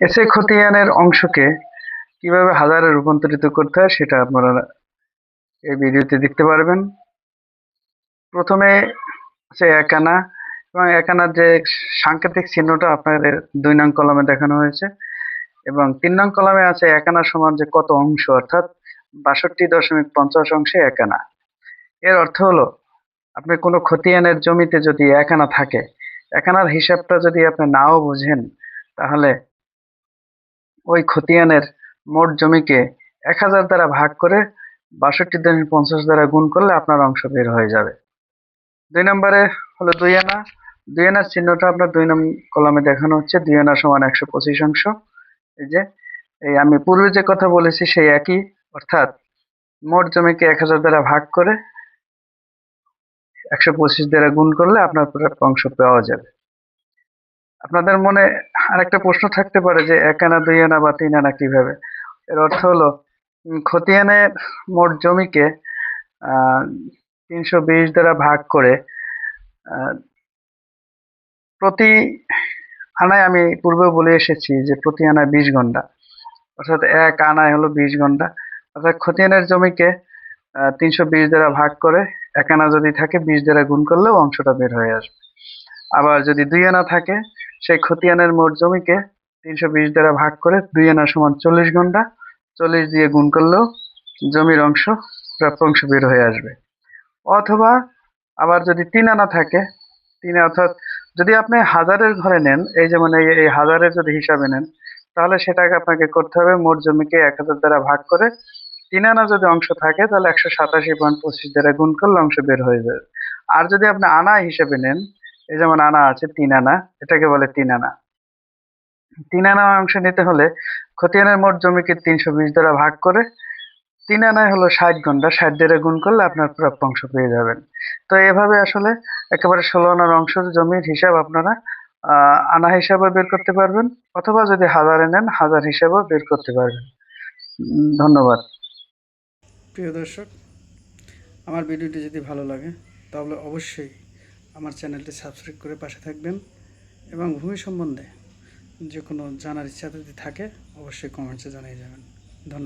এসে খতিয়ানের অংশকে কিভাবে হাজারে রূপান্তরিত করতে হয় সেটা আপনারা এই ভিডিওতে দেখতে পারবেন। প্রথমে আছে এক আনা, এবং এক আনার যে সাংকেতিক চিহ্নটা আপনাদের ২ নং কলামে দেখানো হয়েছে, এবং ৩ নং কলামে আছে এক আনা সমান যে কত অংশ, অর্থাৎ ৬২.৫০ অংশে এক আনা। এর অর্থ হলো আপনি কোনো খতিয়ানের জমিতে যদি এক আনা থাকে, এক আনার হিসাবটা যদি আপনি নাও বুঝেন, তাহলে ওই খতিয়ানের মোট জমিকে ১০০০ দ্বারা ভাগ করে ৬২.৫০ দ্বারা গুণ করলে আপনার অংশ বের হয়ে যাবে। ২ নম্বরে হলো ২ আনা। ২ আনার চিহ্নটা আপনার ২ নং কলামে দেখানো হচ্ছে। ২ আনা সমান ১২৫ অংশ। এই যে আমি পূর্বে যে কথা বলেছি সেই একই, অর্থাৎ মোট জমিকে ১০০০ দ্বারা ভাগ করে ১২৫ দ্বারা গুণ করলে আপনার প্রাপ্য অংশ পাওয়া যাবে। আপনাদের মনে আরেকটা প্রশ্ন থাকতে পারে যে ১ আনা, ২ আনা বা ৩ আনা কিভাবে? এর অর্থ হলো খতিয়ানের মোট জমিকে ৩২০ দ্বারা ভাগ করে প্রতি আনায়, আমি পূর্বে বলে এসেছি যে প্রতি আনায় ২০ ঘন্টা, অর্থাৎ ১ আনায় হলো ২০ ঘন্টা। অর্থাৎ খতিয়ানের জমিকে ৩২০ দ্বারা ভাগ করে ১ আনা যদি থাকে ২০ দ্বারা গুণ করলেও অংশটা বের হয়ে আসবে। আবার যদি ২ আনা থাকে, সেই খতিয়ানের মোট জমিকে ৩২০ দ্বারা ভাগ করে ২ আনা সমান ৪০ ঘন্টা, ৪০ দিয়ে গুণ করলেও জমির অংশ, প্রাপ্য অংশ বের হয়ে আসবে। অথবা আবার যদি ৩ আনা থাকে, অর্থাৎ যদি আপনি হাজারের ঘরে নেন, এই যেমন এই হাজারের যদি হিসাবে নেন, তাহলে সেটাকে আপনাকে করতে হবে মোট জমিকে ১০০০ দ্বারা ভাগ করে ৩ আনা যদি অংশ থাকে তাহলে ১৮৭.২৫ দ্বারা গুণ করলে অংশ বের হয়ে যাবে। আর যদি আপনি আনা হিসেবে নেন, এই যেমন আনা আছে ৩ আনা, এটাকে বলে ৩ আনা। ৩ আনা অংশ নিতে হলে খতিয়ানের মোট জমিকে ৩২০ দ্বারা ভাগ করে ৩ আনায় হলো ৬০ ঘন্টা, ৬০ দ্বারা গুণ করলে আপনার প্রাপ্য অংশ পেয়ে যাবেন। তো এভাবে আসলে একেবারে ১৬ আনার অংশের জমির হিসাব আপনারা আনা হিসাবে বের করতে পারবেন, অথবা যদি হাজারে নেন হাজার হিসাবেও বের করতে পারবেন। ধন্যবাদ। প্রিয় দর্শক, আমার ভিডিওটি যদি ভালো লাগে তাহলে অবশ্যই আমার চ্যানেলটি সাবস্ক্রাইব করে পাশে থাকবেন, এবং ভূমি সম্বন্ধে যে কোনো জানার ইচ্ছা যদি থাকে অবশ্যই কমেন্টসে জানিয়ে যাবেন। ধন্যবাদ।